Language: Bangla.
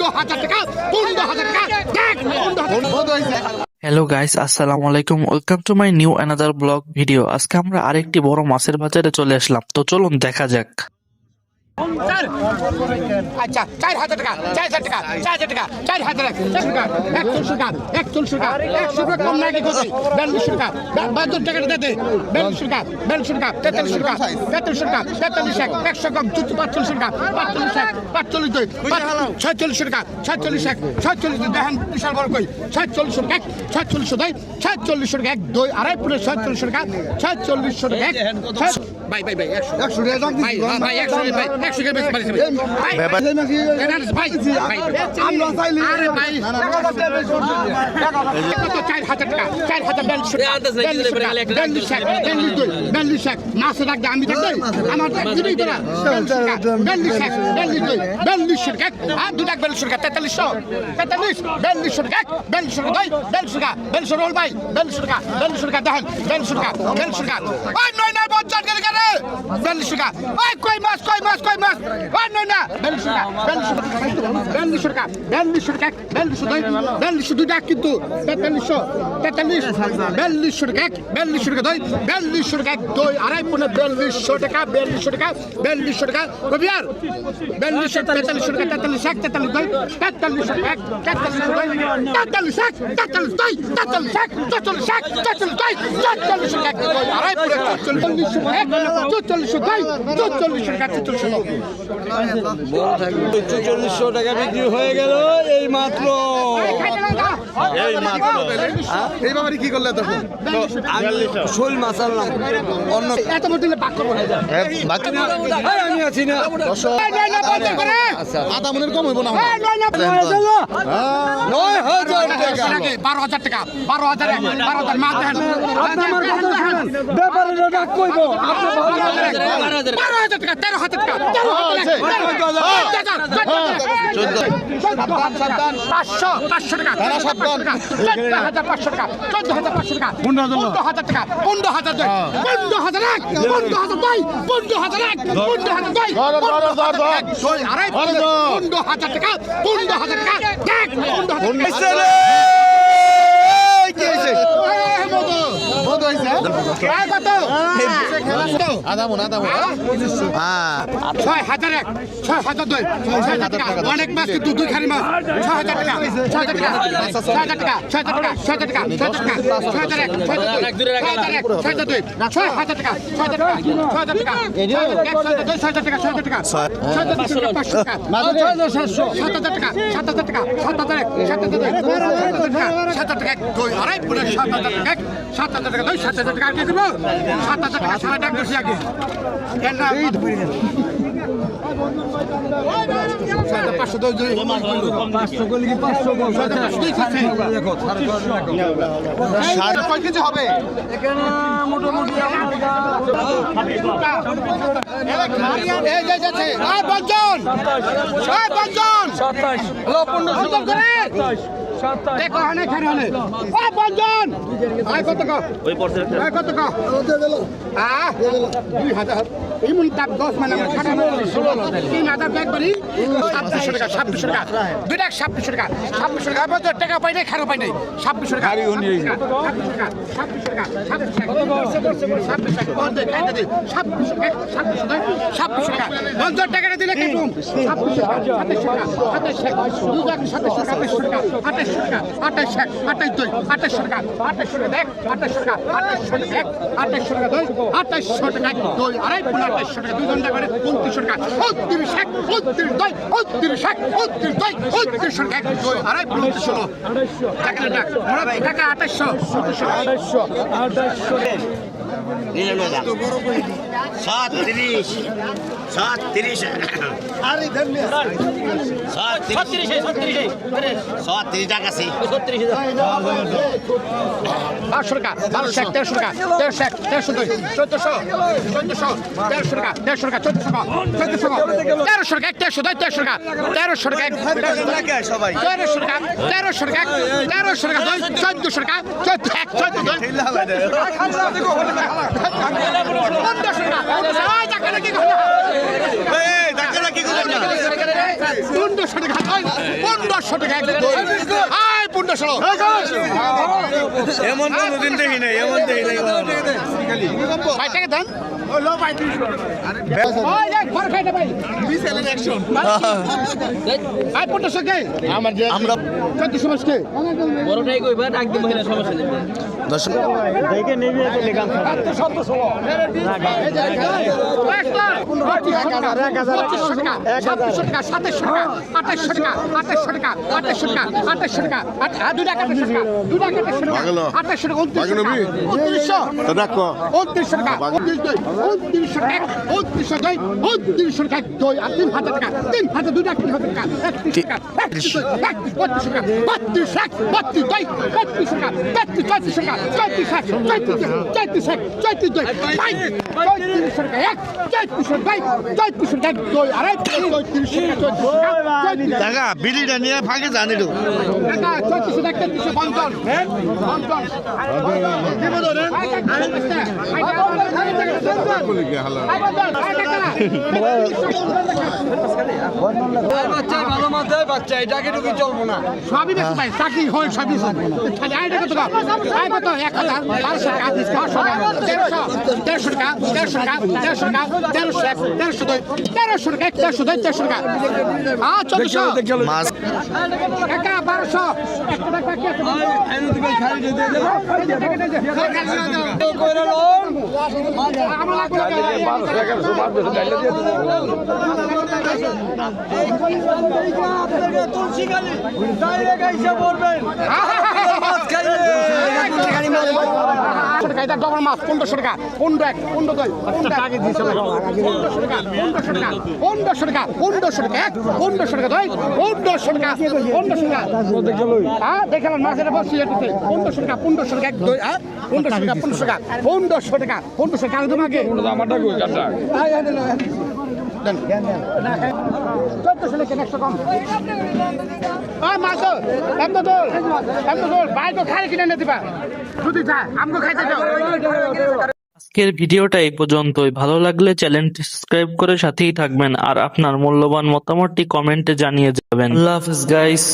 15,000 টাকা 15,000 টাকা দেখ 15,000। হ্যালো গাইস, আসসালামু আলাইকুম। Welcome to my new another blog video. আজকে আমরা আরেকটি বড় মাছের বাজারে চলে আসলাম, তো চলুন দেখা যাক। আচ্ছা 4,000 টাকা 4,000 টাকা 4,000 টাকা 4,000 টাকা 100 টাকা 100 টাকা 100 টাকা কম নাকি কত 42 টাকা 72 টাকা দে 42 টাকা 42 টাকা 43 টাকা 43 টাকা 43 টাকা 100 কম 45 টাকা 45 টাকা 45 দুই 46 টাকা 46 টাকা 46 দেখেন বিশাল বড় কই 46 টাকা 46 দুই 46 টাকা 1 2 আড়াই পুরো 46 টাকা 46 টাকা 1 ভাই 100 টাকা দাম ভাই 100 ভাই 100 টাকা বেশি পারিস ভাই আমরা চাইলি আরে ভাই কত 4,000 টাকা 4,042 মাছ রাখ আমি থাকবে আমার দিবি তোরা 42 টাকা আর 2 টাকা 42 টাকা 43 টাকা 42 টাকা 42 রোল ভাই 42 টাকা 42 টাকা দেখেন 42 টাকা 42 টাকা ওই নয় না বজ্জাত করে করে 42 টাকা ওই কই মাছ ওই নয় না 42 টাকা 42 টাকা 42 টাকা 42 টাকা কিন্তু 43 টাকা 42 টাকা 42 টাকা 2 আড়াই পুনে 42 টাকা 42 টাকা কবিয়ার 42 টাকা 43 টাকা 43 টাকা 43 টাকা 4400 টাকা বিক্রি হয়ে গেল এই মাত্র। এই বাবারি কি করলে তখন? শোল মাছ আনলাম অন্য এত মোটলে বাক করব আমি আছি না। আধা মনের কম হইব না 12,000 টাকা 12,000 মাছ দেন ব্যাপারে ডাক কইব 12,000 টাকা 13,000 টাকা 500 টাকা 14,500 টাকা 14,500 টাকা 15,000 টাকা 15,000 টাকা 15,000 অনেক মাছ কিন্তু দুই খানি মাছ 6,000 টাকা 6,000 টাকা 6,000 টাকা 6,000 টাকা 6,000 টাকা 6,000 টাকা 6,000 টাকা 6,000 টাকা 6,000 টাকা 6,000 টাকা 6,000 টাকা 500 টাকা 7,000 টাকা 7,000 টাকা 7,000 টাকা 2 আড়াই পুরো 7,000 টাকা 7,000 টাকা 7,000 টাকা কে দেব 7,000 টাকা সারা টাকা বেশি আগে এন্না 500 গলি কি 500 দেখো 60 কয় কেজি হবে এখানে মোটামুটি এই যে যাচ্ছে আয় পঞ্জন 27 হ্যালো 15 করে 27 দেখো অনেক খানে হলে ওই পঞ্জন আয় কত কো ওই পড়ছে আয় কত কো হ্যাঁ 2000 এই মুন দাম 10 মানে 3,000 ব্যাগ করি 2600 টাকা 2600 টাকা দুই টাকা 2600 টাকা 2600 টাকা বাজার টাকা পাই নাই খারাপ পাই নাই 2600 টাকা গাড়ি হনি 2600 টাকা 2600 টাকা 2600 টাকা বন্ধ খাইতে দে 2600 টাকা 50 টাকা দিলে কেটুম 2600 টাকা 2700 টাকা 2700 টাকা 2700 টাকা 2800 টাকা 2800 টাকা 2800 টাকা দেখ 2800 টাকা 2800 টাকা 2800 টাকা দুই 2800 টাকা দুই আড়াই 2800 টাকা 2 ঘন্টা করে 2900 টাকা 29 টাকা দুই আড়াই 2900 টাকা টাকা 2800 37 আরে ধন্যবাদ 37 টাকা আছে 500 টাকা 1300 টাকা 1300 দুই 1400 1300 টাকা 1300 টাকা 1400 টাকা 1300 টাকা 1300 টাকা 1300 টাকা 1300 টাকা সবাই 1300 টাকা 1300 টাকা 1300 টাকা 1400 টাকা 1400 টাকা 1500 টাকা 1500 টাকা 1500 এমন কোনোদিন দেখি নাই এমন দেখি নাই 5 টাকা দেন ওই এক ঘর খাইতে ভাই বিসেলের অ্যাকশন ভাই 1500 কে আমরা 1400 মাস কে বড়টাই কইবা ডাক দিব না সমস্যা নেই দর্শক দেখে নেবে এসে গান টাকা বিড়িটা নিয়ে ফাঁকে জানি তো ভালো মাথায় বাচ্চা এটাকে ঢুকে চলবো না সবই বেশি ভাই চাকরি হয় সবই খালি আইটা কত আই কত 1000 1200 টাকা 1300 টাকা 1300 টাকা 1300 টাকা 1300 টাকা 1300 টাকা হ্যাঁ 1400 মাছ টাকা 1200 একটা টাকা কি আছে ডবল মাছ 1500 টাকা 15 15 1500 টাকা 1500 টাকা 1500 টাকা 1500 টাকা 1500 টাকা 1500 টাকা হ্যাঁ দেখলাম মাছের বসি এটাতে 1500 টাকা 1500 টাকা 1500 টাকা 1500 টাকা 1500 টাকা 1500 টাকা তোমাকে আমারটা কই কাটা আজকের ভিডিওটা এই পর্যন্তই। ভালো লাগলে চ্যানেলটি সাবস্ক্রাইব করে সাথেই থাকবেন আর আপনার মূল্যবান মতামতটি কমেন্টে জানিয়ে যাবেন। আল্লাহ হাফেজ গাইস।